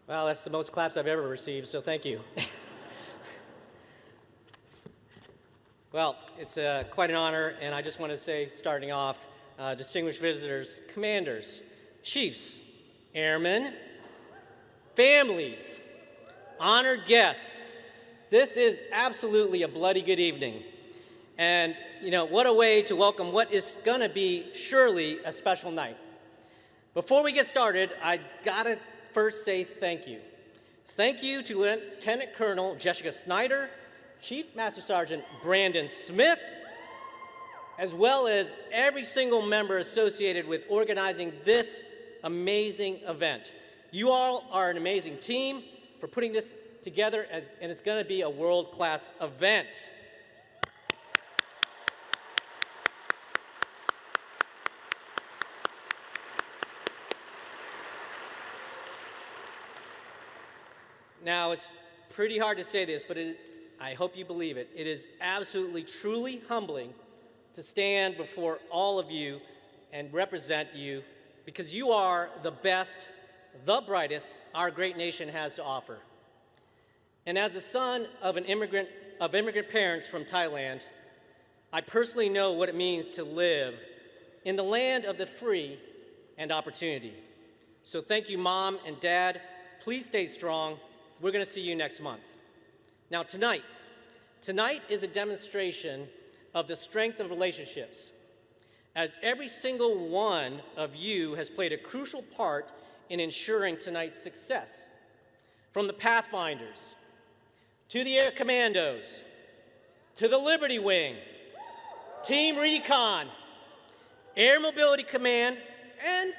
Wow, that's the most claps I've ever received, so thank you. Well, it's quite an honor, and I just want to say, starting off, distinguished visitors, commanders, chiefs, airmen, families, honored guests, this is absolutely a bloody good evening. And, you know, what a way to welcome what is going to be surely a special night. Before we get started, I gotta first say thank you. Thank you to Lieutenant Colonel Jessica Snyder, Chief Master Sergeant Brandon Smith, as well as every single member associated with organizing this amazing event. You all are an amazing team for putting this together, and it's going to be a world-class event. Now, it's pretty hard to say this, but I hope you believe it. It is absolutely, truly humbling to stand before all of you and represent you, because you are the best, the brightest our great nation has to offer. And as the son of immigrant parents from Thailand, I personally know what it means to live in the land of the free and opportunity. So thank you, Mom and Dad. Please stay strong. We're going to see you next month. Now, tonight is a demonstration of the strength of relationships, as every single one of you has played a crucial part in ensuring tonight's success. From the Pathfinders, to the Air Commandos, to the Liberty Wing, Team Recon, Air Mobility Command, and,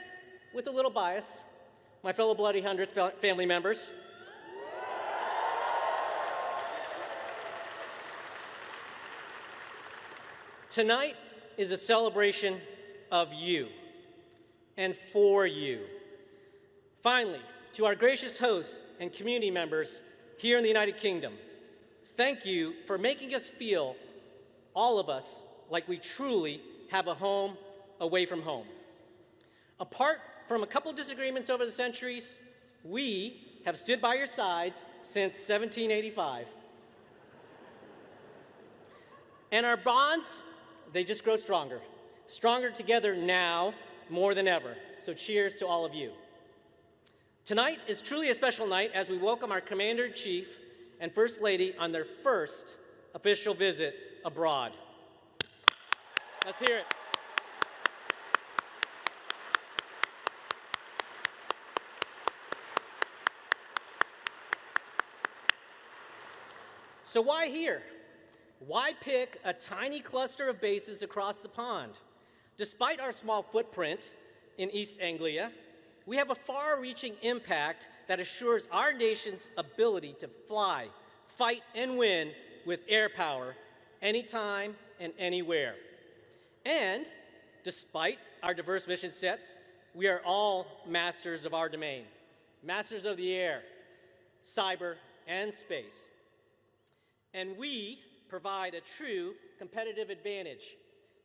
with a little bias, my fellow Bloody Hundreds family members. Tonight is a celebration of you and for you. Finally, to our gracious hosts and community members here in the United Kingdom, thank you for making us feel, all of us, like we truly have a home away from home. Apart from a couple disagreements over the centuries, we have stood by your sides since 1785. And our bonds, they just grow stronger. Stronger together now more than ever. So cheers to all of you. Tonight is truly a special night as we welcome our Commander-in-Chief and First Lady on their first official visit abroad. Let's hear it. So why here? Why pick a tiny cluster of bases across the pond? Despite our small footprint in East Anglia, we have a far-reaching impact that assures our nation's ability to fly, fight, and win with air power anytime and anywhere. And despite our diverse mission sets, we are all masters of our domain, masters of the air, cyber, and space. And we provide a true competitive advantage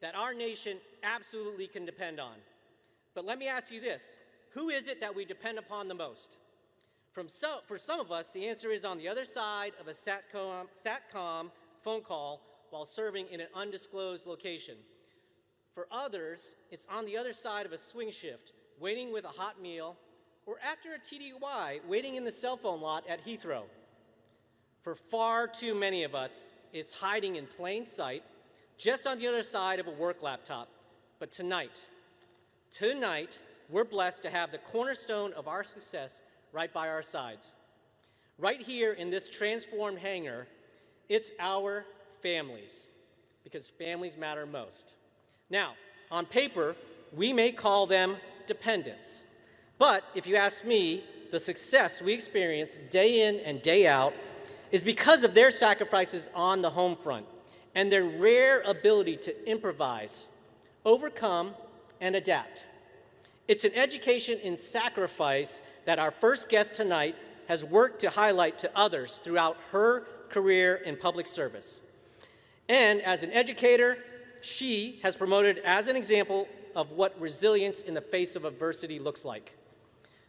that our nation absolutely can depend on. But let me ask you this, who is it that we depend upon the most? For some of us, the answer is on the other side of a SATCOM phone call while serving in an undisclosed location. For others, it's on the other side of a swing shift, waiting with a hot meal, or after a TDY, waiting in the cell phone lot at Heathrow. For far too many of us, it's hiding in plain sight, just on the other side of a work laptop. But tonight, we're blessed to have the cornerstone of our success right by our sides. Right here in this transformed hangar, it's our families, because families matter most. Now, on paper, we may call them dependents. But if you ask me, the success we experience day in and day out is because of their sacrifices on the home front and their rare ability to improvise, overcome, and adapt. It's an education in sacrifice that our first guest tonight has worked to highlight to others throughout her career in public service. And as an educator, she has promoted as an example of what resilience in the face of adversity looks like.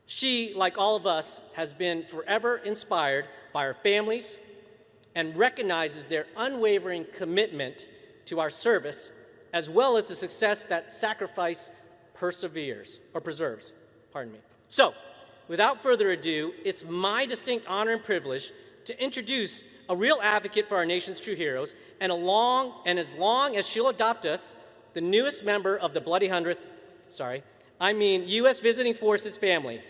She, like all of us, has been forever inspired by her families and recognizes their unwavering commitment to our service, as well as the success that sacrifice preserves. So, without further ado, it's my distinct honor and privilege to introduce a real advocate for our nation's true heroes, and as long as she'll adopt us, the newest member of the Bloody Hundredth, U.S. Visiting Forces family.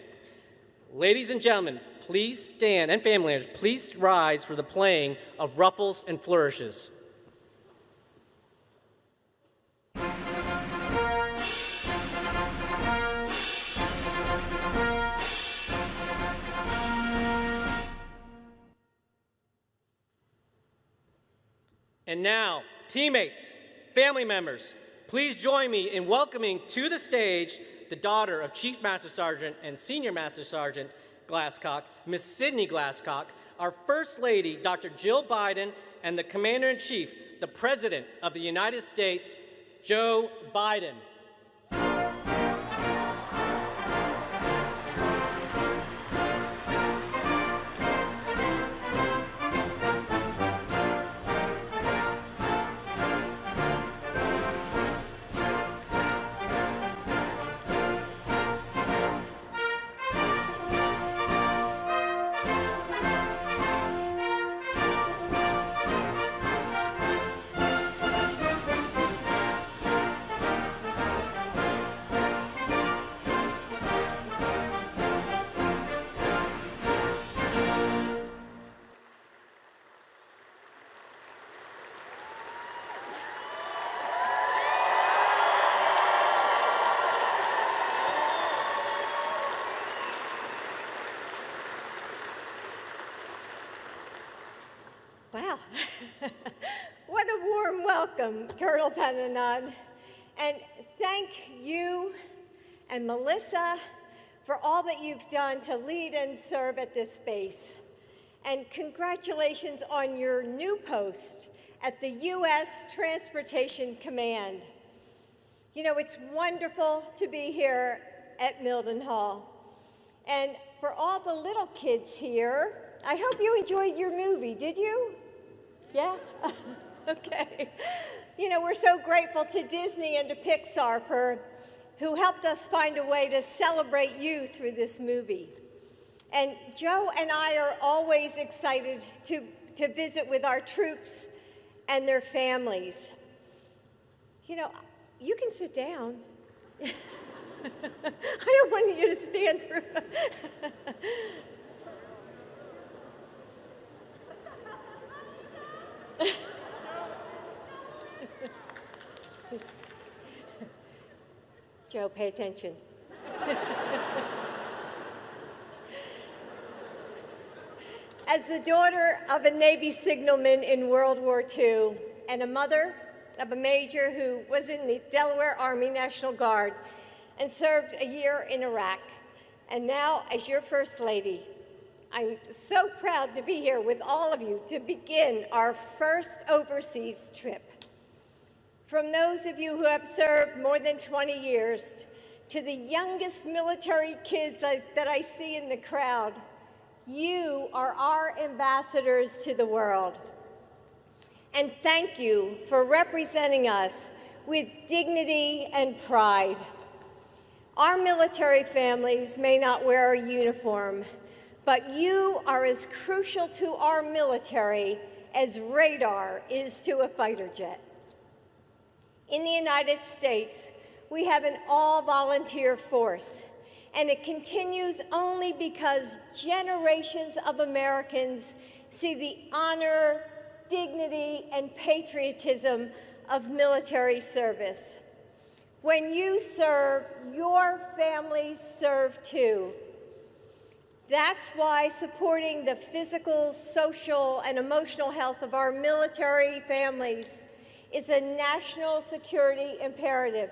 Ladies and gentlemen, please stand, and family members, please rise for the playing of Ruffles and Flourishes. And now, teammates, family members, please join me in welcoming to the stage the daughter of Chief Master Sergeant and Senior Master Sergeant Glasscock, Miss Sydney Glasscock, our First Lady, Dr. Jill Biden, and the Commander-in-Chief, the President of the United States, Joe Biden. Wow, what a warm welcome, Colonel Pennanon. And thank you and Melissa for all that you've done to lead and serve at this base. And congratulations on your new post at the U.S. Transportation Command. You know, it's wonderful to be here at Mildenhall. And for all the little kids here, I hope you enjoyed your movie, did you? Yeah? Okay. You know, we're so grateful to Disney and to Pixar who helped us find a way to celebrate you through this movie. And Joe and I are always excited to visit with our troops and their families. You know, you can sit down. I don't want you to stand through. Joe, pay attention. As the daughter of a Navy signalman in World War II and a mother of a major who was in the Delaware Army National Guard and served a year in Iraq, and now as your First Lady, I'm so proud to be here with all of you to begin our first overseas trip. From those of you who have served more than 20 years to the youngest military kids that I see in the crowd, you are our ambassadors to the world. And thank you for representing us with dignity and pride. Our military families may not wear a uniform, but you are as crucial to our military as radar is to a fighter jet. In the United States, we have an all-volunteer force, and it continues only because generations of Americans see the honor, dignity, and patriotism of military service. When you serve, your families serve too. That's why supporting the physical, social, and emotional health of our military families is a national security imperative.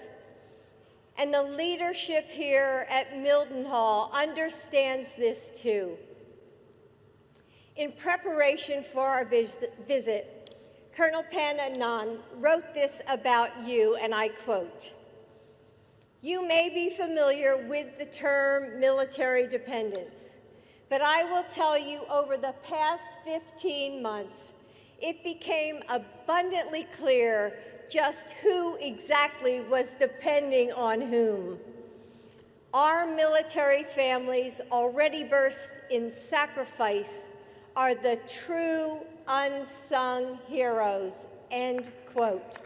And the leadership here at Mildenhall understands this too. In preparation for our visit, Colonel Pennanon wrote this about you, and I quote, You may be familiar with the term military dependence, but I will tell you over the past 15 months, it became abundantly clear just who exactly was depending on whom. Our military families, already versed in sacrifice, are the true unsung heroes, end quote.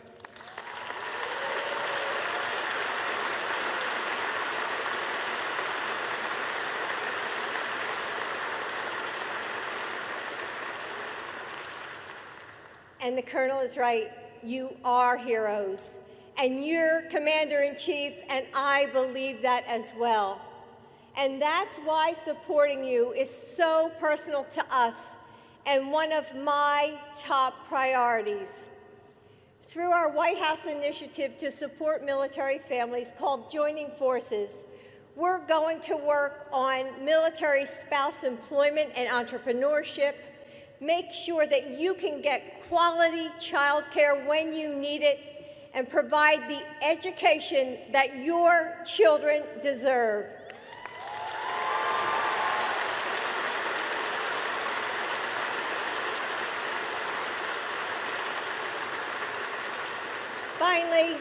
And the Colonel is right, you are heroes. And you're Commander-in-Chief, and I believe that as well. And that's why supporting you is so personal to us and one of my top priorities. Through our White House initiative to support military families called Joining Forces, we're going to work on military spouse employment and entrepreneurship, make sure that you can get quality childcare when you need it, and provide the education that your children deserve. Finally,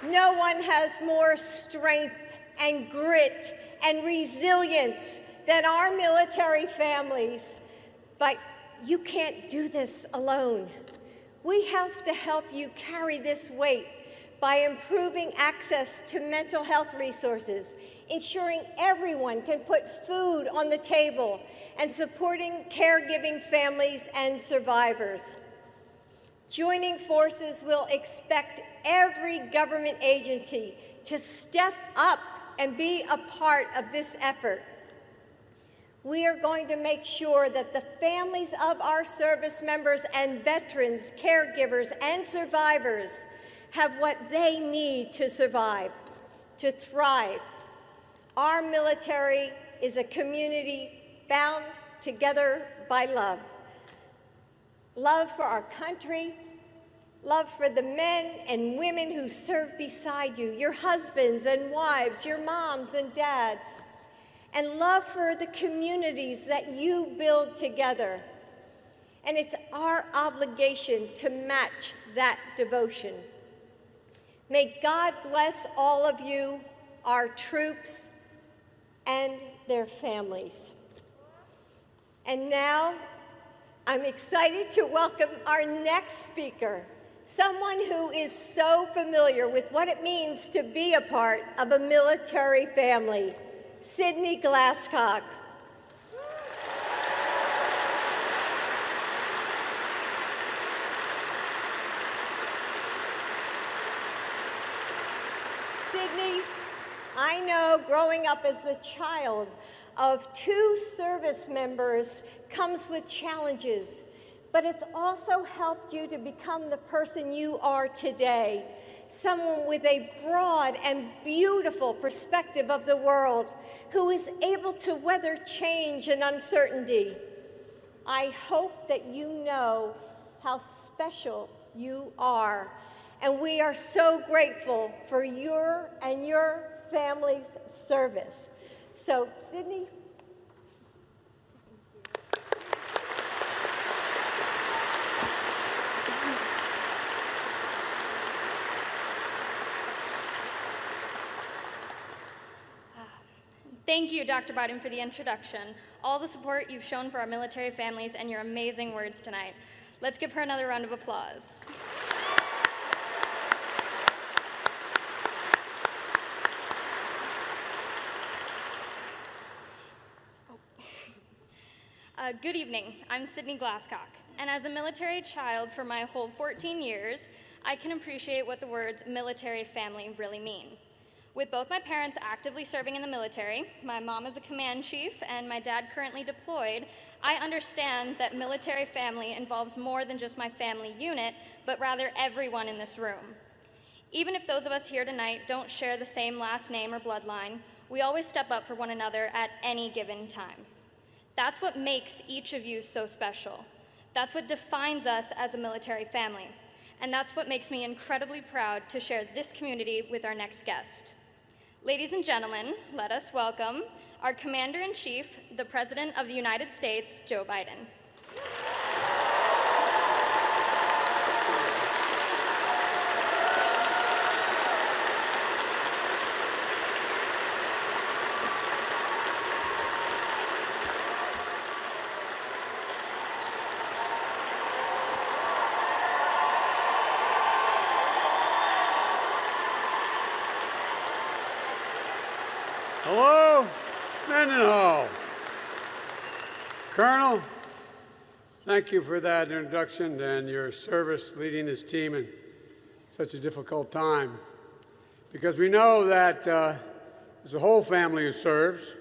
no one has more strength and grit and resilience than our military families. But you can't do this alone. We have to help you carry this weight by improving access to mental health resources, ensuring everyone can put food on the table, and supporting caregiving families and survivors. Joining Forces will expect every government agency to step up and be a part of this effort. We are going to make sure that the families of our service members and veterans, caregivers, and survivors have what they need to survive, to thrive. Our military is a community bound together by love. Love for our country, love for the men and women who serve beside you, your husbands and wives, your moms and dads, and love for the communities that you build together. And it's our obligation to match that devotion. May God bless all of you, our troops, and their families. And now, I'm excited to welcome our next speaker, someone who is so familiar with what it means to be a part of a military family, Sydney Glasscock. Sydney, I know growing up as the child of 2 service members comes with challenges, but it's also helped you to become the person you are today, someone with a broad and beautiful perspective of the world who is able to weather change and uncertainty. I hope that you know how special you are, and we are so grateful for your and your family's service. So, Sydney. Thank you, Dr. Biden, for the introduction, all the support you've shown for our military families, and your amazing words tonight. Let's give her another round of applause. Good evening. I'm Sydney Glasscock, and as a military child for my whole 14 years, I can appreciate what the words military family really mean. With both my parents actively serving in the military, my mom is a command chief, and my dad currently deployed, I understand that military family involves more than just my family unit, but rather everyone in this room. Even if those of us here tonight don't share the same last name or bloodline, we always step up for one another at any given time. That's what makes each of you so special. That's what defines us as a military family. And that's what makes me incredibly proud to share this community with our next guest. Ladies and gentlemen, let us welcome our Commander-in-Chief, the President of the United States, Joe Biden. Hello, Mildenhall. Colonel, thank you for that introduction and your service leading this team in such a difficult time. Because we know that there's a whole family who serves.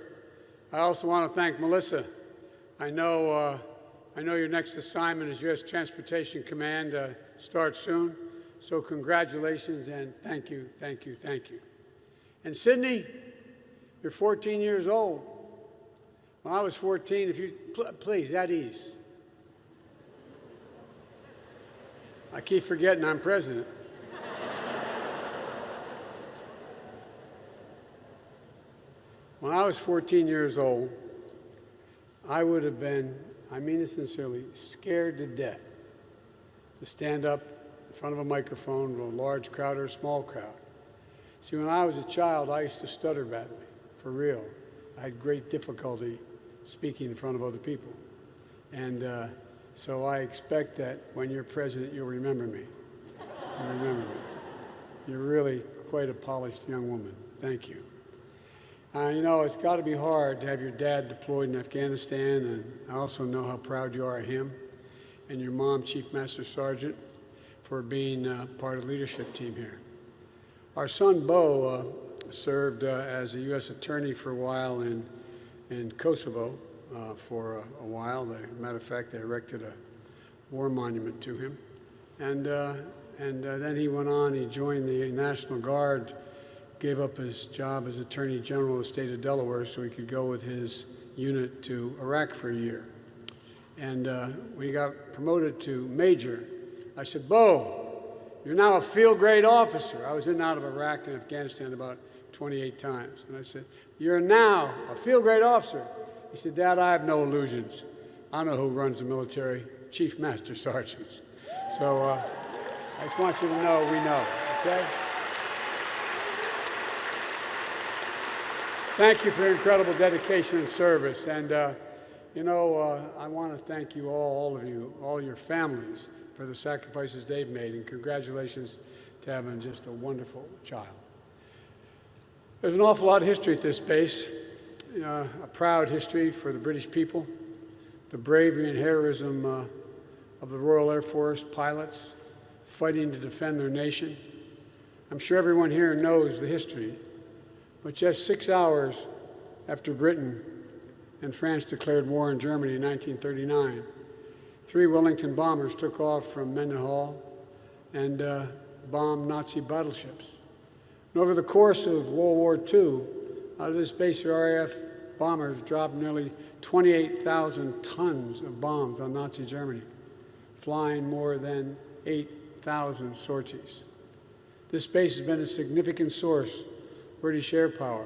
I also want to thank Melissa. I know your next assignment as U.S. Transportation Command starts soon. So congratulations and thank you, thank you, thank you. And Sydney, you're 14 years old. When I was 14, if you, please, at ease. I keep forgetting I'm president. When I was 14 years old, I would have been, I mean it sincerely, scared to death to stand up in front of a microphone with a large crowd or a small crowd. See, when I was a child, I used to stutter badly. For real. I had great difficulty speaking in front of other people. And so I expect that when you're president, you'll remember me. You'll remember me. You're really quite a polished young woman. Thank you. You know, it's got to be hard to have your dad deployed in Afghanistan, and I also know how proud you are of him and your mom, Chief Master Sergeant, for being part of the leadership team here. Our son, Bo, served as a U.S. attorney for a while in Kosovo for a while. As a matter of fact, they erected a war monument to him. And then he went on, he joined the National Guard, gave up his job as Attorney General of the state of Delaware so he could go with his unit to Iraq for a year. And when he got promoted to major, I said, Bo, you're now a field-grade officer. I was in and out of Iraq and Afghanistan about 28 times. And I said, you're now a field-grade officer. He said, Dad, I have no illusions. I know who runs the military, Chief Master Sergeants. So I just want you to know we know, okay? Thank you for your incredible dedication and service. And, you know, I want to thank you all of you, all your families, for the sacrifices they've made. And congratulations to having just a wonderful child. There's an awful lot of history at this base, a proud history for the British people, the bravery and heroism of the Royal Air Force pilots fighting to defend their nation. I'm sure everyone here knows the history, but just 6 hours after Britain and France declared war on Germany in 1939, 3 Wellington bombers took off from Mildenhall and bombed Nazi battleships. And over the course of World War II, out of this base, the RAF bombers dropped nearly 28,000 tons of bombs on Nazi Germany, flying more than 8,000 sorties. This base has been a significant source of British air power,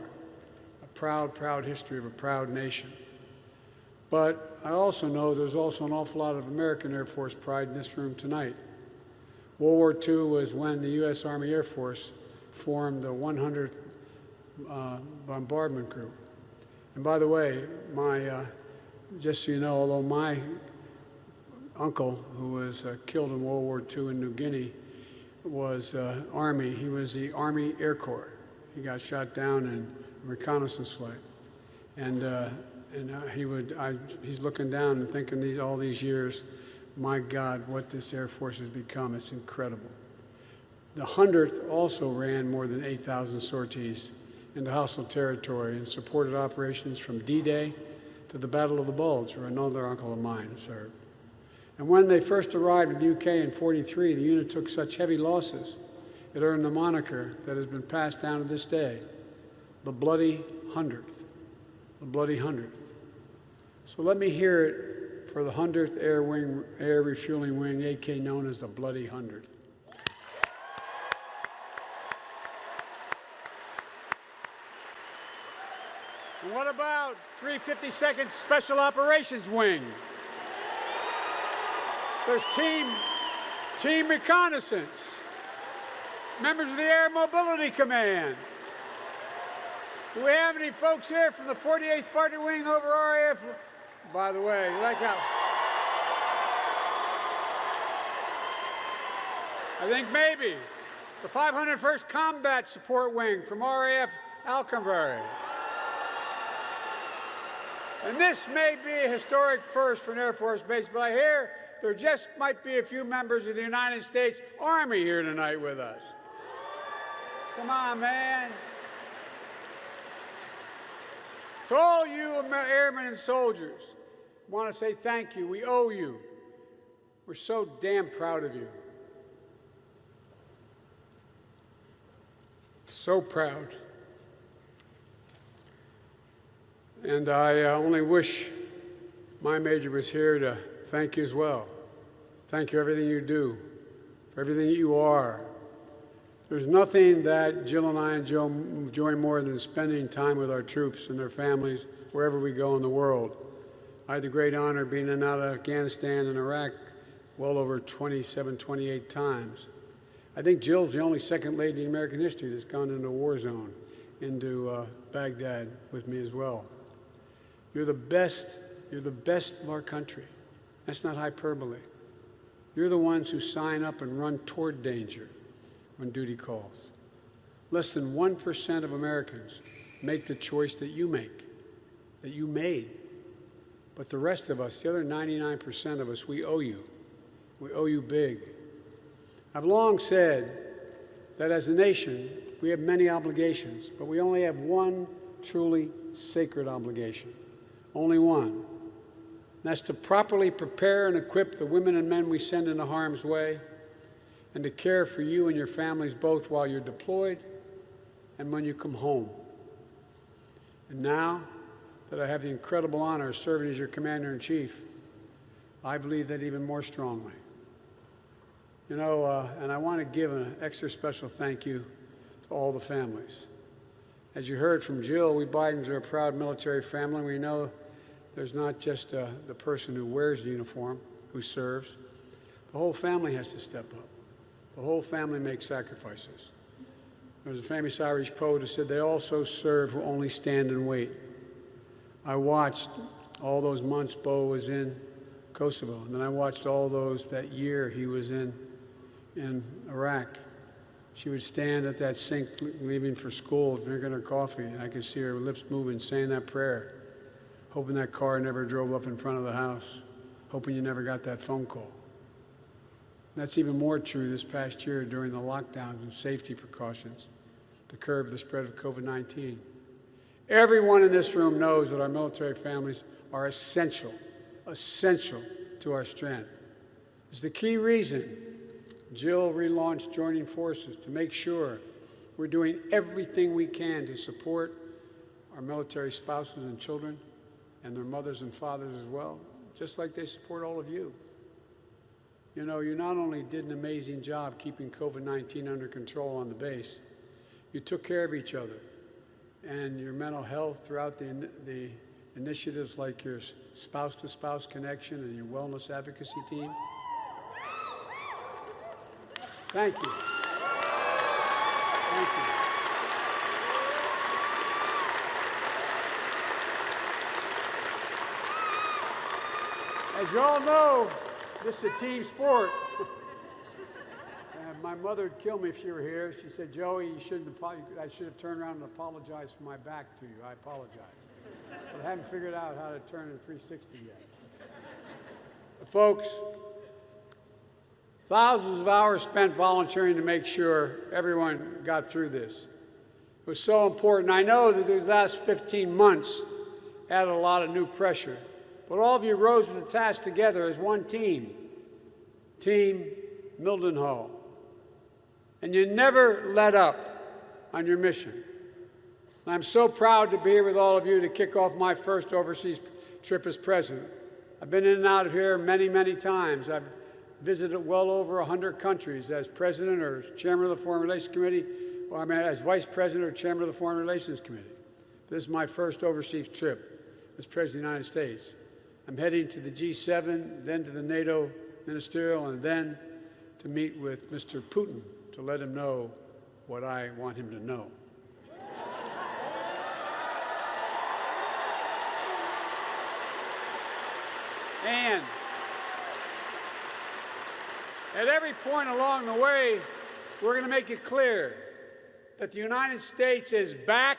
a proud, proud history of a proud nation. But I also know there's also an awful lot of American Air Force pride in this room tonight. World War II was when the U.S. Army Air Force formed the 100th Bombardment Group. And by the way, just so you know, although my uncle, who was killed in World War II in New Guinea, was Army, he was the Army Air Corps. He got shot down in a reconnaissance flight. And he's looking down and thinking all these years, my God, what this Air Force has become, it's incredible. The 100th also ran more than 8,000 sorties into hostile territory and supported operations from D-Day to the Battle of the Bulge, where another uncle of mine served. And when they first arrived in the UK in '43, the unit took such heavy losses, it earned the moniker that has been passed down to this day, the Bloody 100th, the Bloody 100th. So let me hear it for the 100th Air Refueling Wing, AK known as the Bloody 100th. about 352nd Special Operations Wing? There's Team Reconnaissance, members of the Air Mobility Command. Do we have any folks here from the 48th Fighter Wing over RAF? By the way, you like how? I think maybe the 501st Combat Support Wing from RAF Alconbury. And this may be a historic first for an Air Force base, but I hear there just might be a few members of the United States Army here tonight with us. Come on, man. To all you airmen and soldiers, I want to say thank you. We owe you. We're so damn proud of you. So proud. And I only wish my major was here to thank you as well. Thank you for everything you do, for everything that you are. There's nothing that Jill and I enjoy more than spending time with our troops and their families wherever we go in the world. I had the great honor of being in and out of Afghanistan and Iraq well over 27, 28 times. I think Jill's the only second lady in American history that's gone into a war zone, into Baghdad with me as well. You're the best of our country. That's not hyperbole. You're the ones who sign up and run toward danger when duty calls. Less than 1% of Americans make the choice that you make, that you made. But the rest of us, the other 99% of us, we owe you. We owe you big. I've long said that as a nation, we have many obligations, but we only have one truly sacred obligation. Only one. And that's to properly prepare and equip the women and men we send into harm's way, and to care for you and your families both while you're deployed and when you come home. And now that I have the incredible honor of serving as your Commander-in-Chief, I believe that even more strongly. You know, and I want to give an extra special thank you to all the families. As you heard from Jill, we Bidens are a proud military family. We know there's not just the person who wears the uniform, who serves. The whole family has to step up. The whole family makes sacrifices. There was a famous Irish poet who said, "They also serve who only stand and wait." I watched all those months Bo was in Kosovo, and then I watched all those that year he was in Iraq. She would stand at that sink leaving for school, drinking her coffee, and I could see her lips moving, saying that prayer, hoping that car never drove up in front of the house, hoping you never got that phone call. That's even more true this past year during the lockdowns and safety precautions to curb the spread of COVID-19. Everyone in this room knows that our military families are essential to our strength. It's the key reason Jill relaunched Joining Forces, to make sure we're doing everything we can to support our military spouses and children and their mothers and fathers as well, just like they support all of you. You know, you not only did an amazing job keeping COVID-19 under control on the base, you took care of each other and your mental health throughout the initiatives like your spouse-to-spouse connection and your wellness advocacy team. Thank you. Thank you. As you all know, this is a team sport. And my mother would kill me if she were here. She said, "Joey, I should have turned around and apologized for my back to you. I apologize. But I haven't figured out how to turn in 360 yet." But folks, thousands of hours spent volunteering to make sure everyone got through this. It was so important. I know that these last 15 months added a lot of new pressure, but all of you rose to the task together as one team, Team Mildenhall. And you never let up on your mission. And I'm so proud to be here with all of you to kick off my first overseas trip as president. I've been in and out of here many, many times. I've visited well over 100 countries as president or chairman of the Foreign Relations Committee, or as vice president or chairman of the Foreign Relations Committee. This is my first overseas trip as President of the United States. I'm heading to the G7, then to the NATO ministerial, and then to meet with Mr. Putin to let him know what I want him to know. And at every point along the way, we're going to make it clear that the United States is back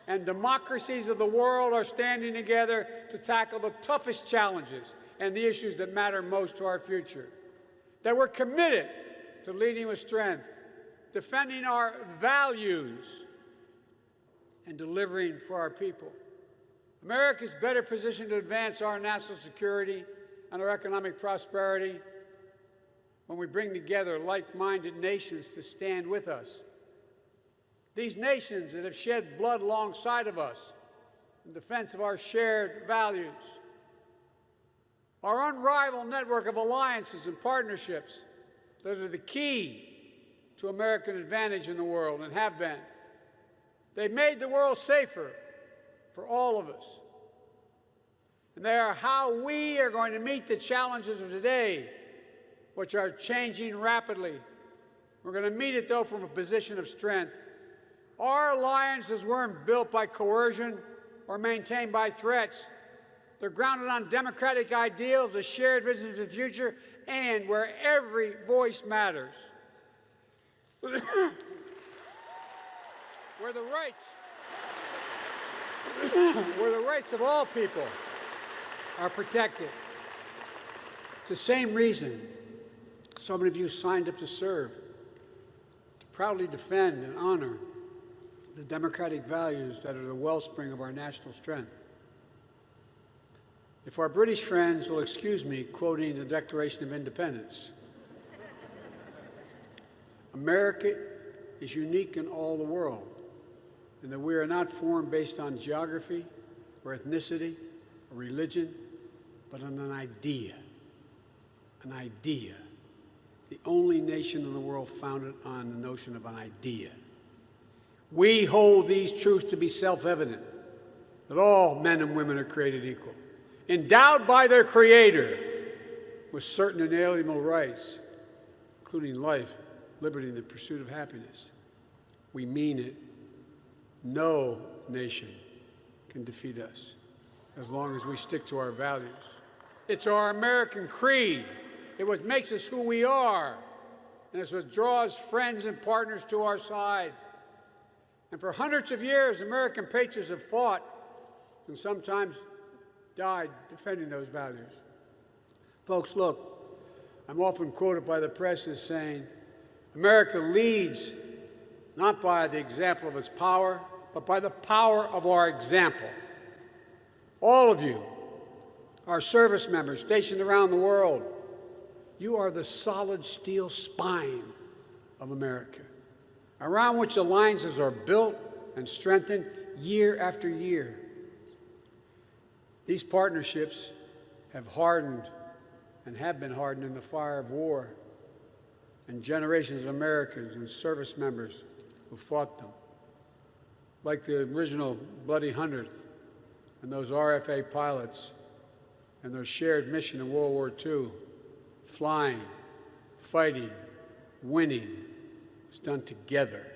and democracies of the world are standing together to tackle the toughest challenges and the issues that matter most to our future. That we're committed to leading with strength, defending our values, and delivering for our people. America is better positioned to advance our national security and our economic prosperity when we bring together like-minded nations to stand with us. These nations that have shed blood alongside of us in defense of our shared values. Our unrivaled network of alliances and partnerships that are the key to American advantage in the world and have been. They've made the world safer for all of us. And they are how we are going to meet the challenges of today, which are changing rapidly. We're going to meet it, though, from a position of strength. Our alliances weren't built by coercion or maintained by threats. They're grounded on democratic ideals, a shared vision of the future, and where every voice matters. Where the rights of all people are protected. It's the same reason so many of you signed up to serve, to proudly defend and honor the democratic values that are the wellspring of our national strength. If our British friends will excuse me quoting the Declaration of Independence, America is unique in all the world, and that we are not formed based on geography or ethnicity or religion, but on an idea. An idea. The only nation in the world founded on the notion of an idea. We hold these truths to be self-evident, that all men and women are created equal, endowed by their Creator with certain inalienable rights, including life, liberty, and the pursuit of happiness. We mean it. No nation can defeat us as long as we stick to our values. It's our American creed. It's what makes us who we are, and it's what draws friends and partners to our side. And for hundreds of years, American patriots have fought and sometimes died defending those values. Folks, look, I'm often quoted by the press as saying, America leads not by the example of its power, but by the power of our example. All of you, our service members stationed around the world, you are the solid steel spine of America, around which alliances are built and strengthened year after year. These partnerships have hardened and have been hardened in the fire of war, and generations of Americans and service members who fought them, like the original Bloody 100th and those RFA pilots and their shared mission in World War II, flying, fighting, winning, was done together.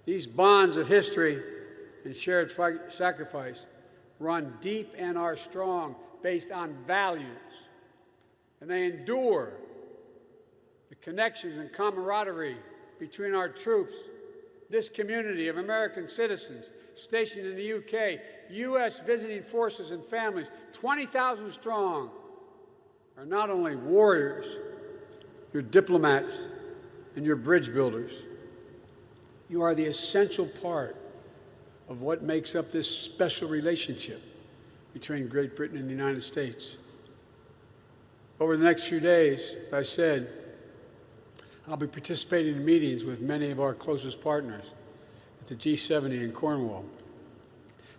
These bonds of history and shared sacrifice run deep and are strong, based on values, and they endure. The connections and camaraderie between our troops, this community of American citizens stationed in the UK, U.S. visiting forces and families, 20,000 strong, are not only warriors, you're diplomats and you're bridge builders. You are the essential part of what makes up this special relationship between Great Britain and the United States. Over the next few days, as I said, I'll be participating in meetings with many of our closest partners at the G70 in Cornwall,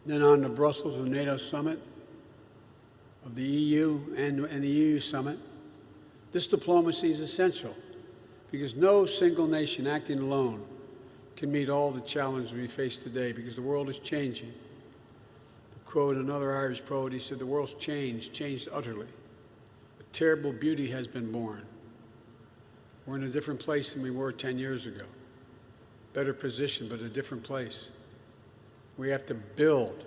then on to Brussels, the NATO summit of the EU and the EU summit. This diplomacy is essential because no single nation acting alone can meet all the challenges we face today because the world is changing. To quote another Irish poet, he said, "The world's changed utterly. A terrible beauty has been born. We're in a different place than we were 10 years ago. Better position, but a different place. We have to build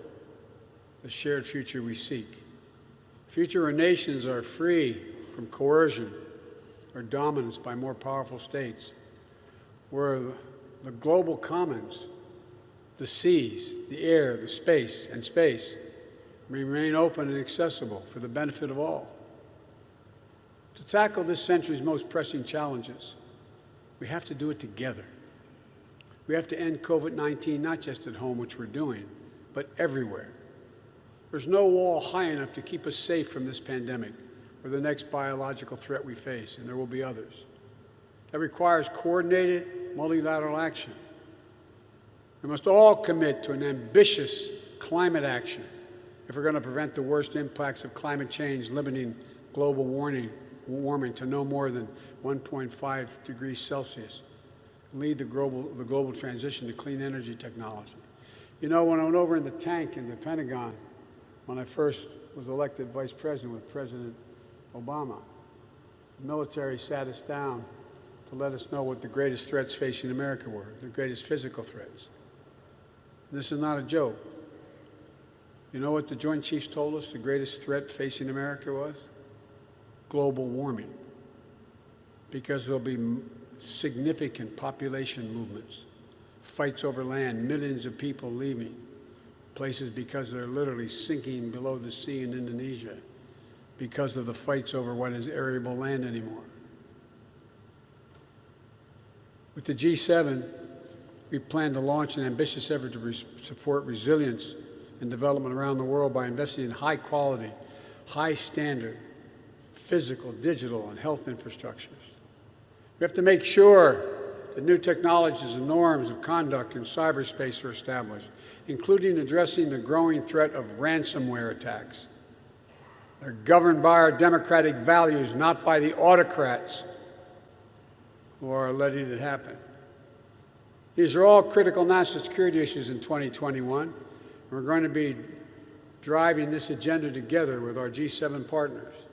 the shared future we seek. Future where nations are free from coercion or dominance by more powerful states, where the global commons, the seas, the air, the space, remain open and accessible for the benefit of all. To tackle this century's most pressing challenges, we have to do it together. We have to end COVID-19 not just at home, which we're doing, but everywhere. There's no wall high enough to keep us safe from this pandemic or the next biological threat we face, and there will be others. That requires coordinated, multilateral action. We must all commit to an ambitious climate action if we're going to prevent the worst impacts of climate change, limiting global warming to no more than 1.5 degrees Celsius, and lead the global transition to clean energy technology. You know, when I went over in the tank in the Pentagon, when I first was elected vice president with President Obama, the military sat us down to let us know what the greatest threats facing America were, the greatest physical threats. This is not a joke. You know what the Joint Chiefs told us the greatest threat facing America was? Global warming. Because there'll be significant population movements, fights over land, millions of people leaving places because they're literally sinking below the sea in Indonesia because of the fights over what is arable land anymore. With the G7, we plan to launch an ambitious effort to support resilience and development around the world by investing in high-quality, high-standard physical, digital, and health infrastructures. We have to make sure that new technologies and norms of conduct in cyberspace are established, including addressing the growing threat of ransomware attacks. They're governed by our democratic values, not by the autocrats who are letting it happen. These are all critical national security issues in 2021. And we're going to be driving this agenda together with our G7 partners.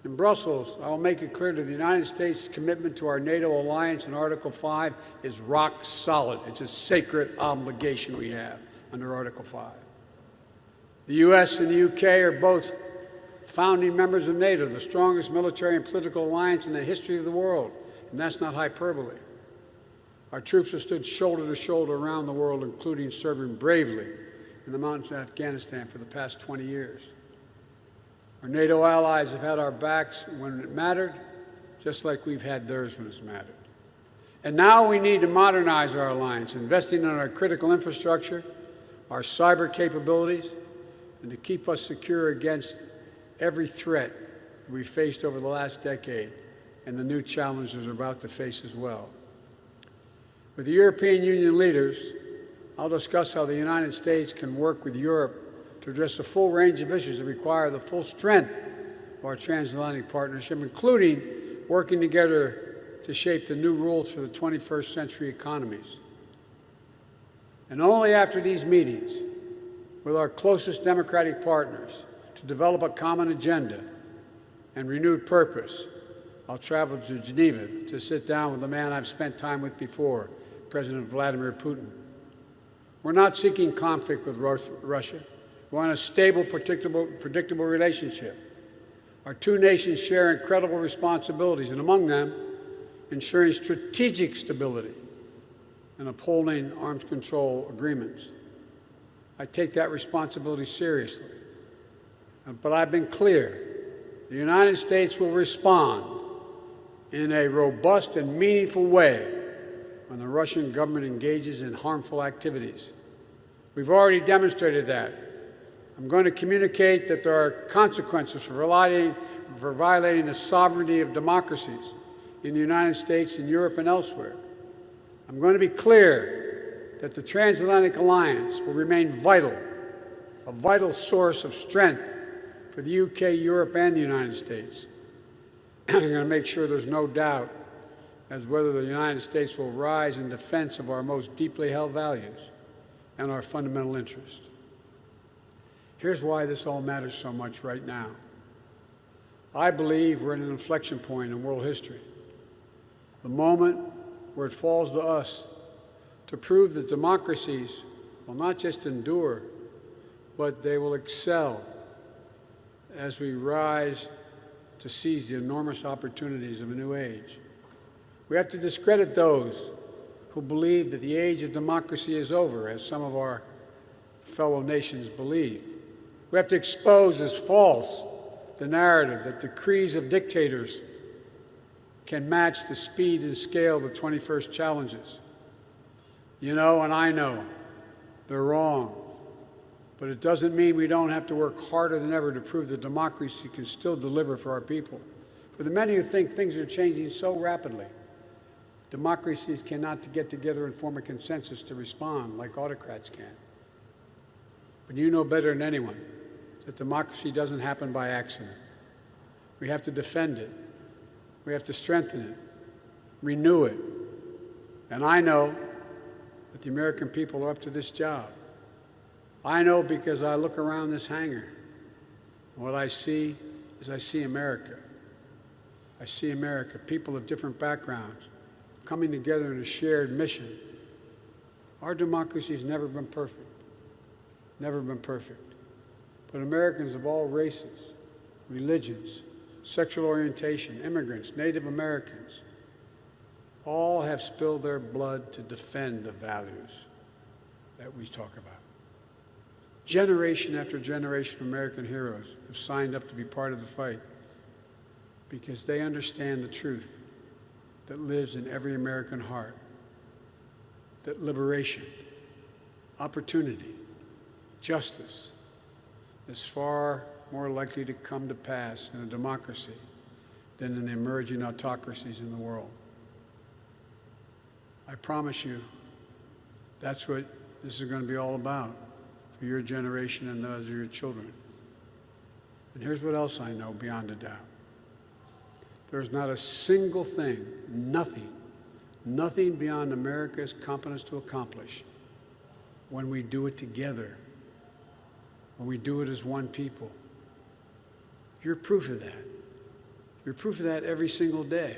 In Brussels, I will make it clear that the United States' commitment to our NATO alliance in Article 5 is rock solid. It's a sacred obligation we have under Article 5. The U.S. and the U.K. are both founding members of NATO, the strongest military and political alliance in the history of the world, and that's not hyperbole. Our troops have stood shoulder to shoulder around the world, including serving bravely in the mountains of Afghanistan for the past 20 years. Our NATO allies have had our backs when it mattered, just like we've had theirs when it's mattered. And now we need to modernize our alliance, investing in our critical infrastructure, our cyber capabilities, and to keep us secure against every threat we've faced over the last decade and the new challenges we're about to face as well. With the European Union leaders, I'll discuss how the United States can work with Europe to address a full range of issues that require the full strength of our transatlantic partnership, including working together to shape the new rules for the 21st century economies. And only after these meetings with our closest democratic partners to develop a common agenda and renewed purpose, I'll travel to Geneva to sit down with the man I've spent time with before, President Vladimir Putin. We're not seeking conflict with Russia. We want a stable, predictable relationship. Our two nations share incredible responsibilities, and among them, ensuring strategic stability and upholding arms control agreements. I take that responsibility seriously. But I've been clear, the United States will respond in a robust and meaningful way when the Russian government engages in harmful activities. We've already demonstrated that. I'm going to communicate that there are consequences for violating the sovereignty of democracies in the United States and Europe and elsewhere. I'm going to be clear that the transatlantic alliance will remain vital, a vital source of strength for the UK, Europe, and the United States. I'm going to make sure there's no doubt as whether the United States will rise in defense of our most deeply held values and our fundamental interests. Here's why this all matters so much right now. I believe we're at an inflection point in world history, the moment where it falls to us to prove that democracies will not just endure, but they will excel as we rise to seize the enormous opportunities of a new age. We have to discredit those who believe that the age of democracy is over, as some of our fellow nations believe. We have to expose as false the narrative that decrees of dictators can match the speed and scale of the 21st challenges. You know, and I know, they're wrong. But it doesn't mean we don't have to work harder than ever to prove that democracy can still deliver for our people. For the many who think things are changing so rapidly, democracies cannot get together and form a consensus to respond like autocrats can. But you know better than anyone that democracy doesn't happen by accident. We have to defend it. We have to strengthen it, renew it. And I know that the American people are up to this job. I know because I look around this hangar, and what I see is I see America. I see America, people of different backgrounds, coming together in a shared mission. Our democracy has never been perfect, never been perfect. But Americans of all races, religions, sexual orientation, immigrants, Native Americans, all have spilled their blood to defend the values that we talk about. Generation after generation of American heroes have signed up to be part of the fight because they understand the truth that lives in every American heart, that liberation, opportunity, justice is far more likely to come to pass in a democracy than in the emerging autocracies in the world. I promise you, that's what this is going to be all about for your generation and those of your children. And here's what else I know beyond a doubt. There's not a single thing, nothing beyond America's competence to accomplish when we do it together, when we do it as one people. You're proof of that. You're proof of that every single day.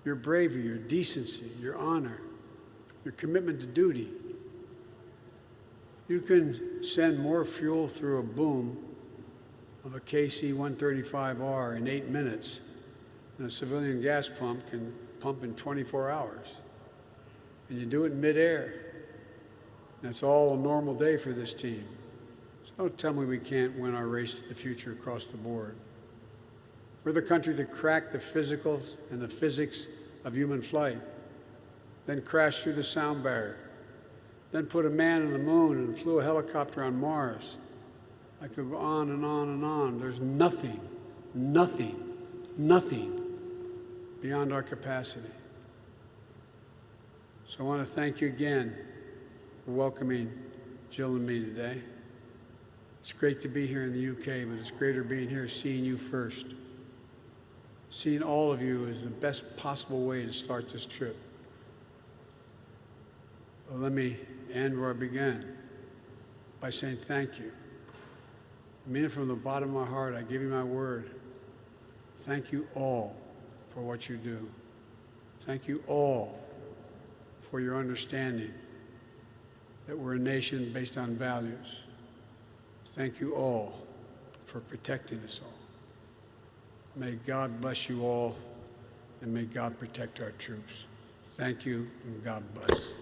Your bravery, your decency, your honor, your commitment to duty. You can send more fuel through a boom of a KC-135R in 8 minutes than a civilian gas pump can pump in 24 hours. And you do it in midair. That's all a normal day for this team. So don't tell me we can't win our race to the future across the board. We're the country that cracked the physicals and the physics of human flight, then crashed through the sound barrier, then put a man on the moon and flew a helicopter on Mars. I could go on and on and on. There's nothing beyond our capacity. So I want to thank you again for welcoming Jill and me today. It's great to be here in the UK, but it's greater being here seeing you first. Seeing all of you is the best possible way to start this trip. Well, let me end where I began by saying thank you. I mean it from the bottom of my heart. I give you my word. Thank you all for what you do. Thank you all for your understanding that we're a nation based on values. Thank you all for protecting us all. May God bless you all, and may God protect our troops. Thank you, and God bless.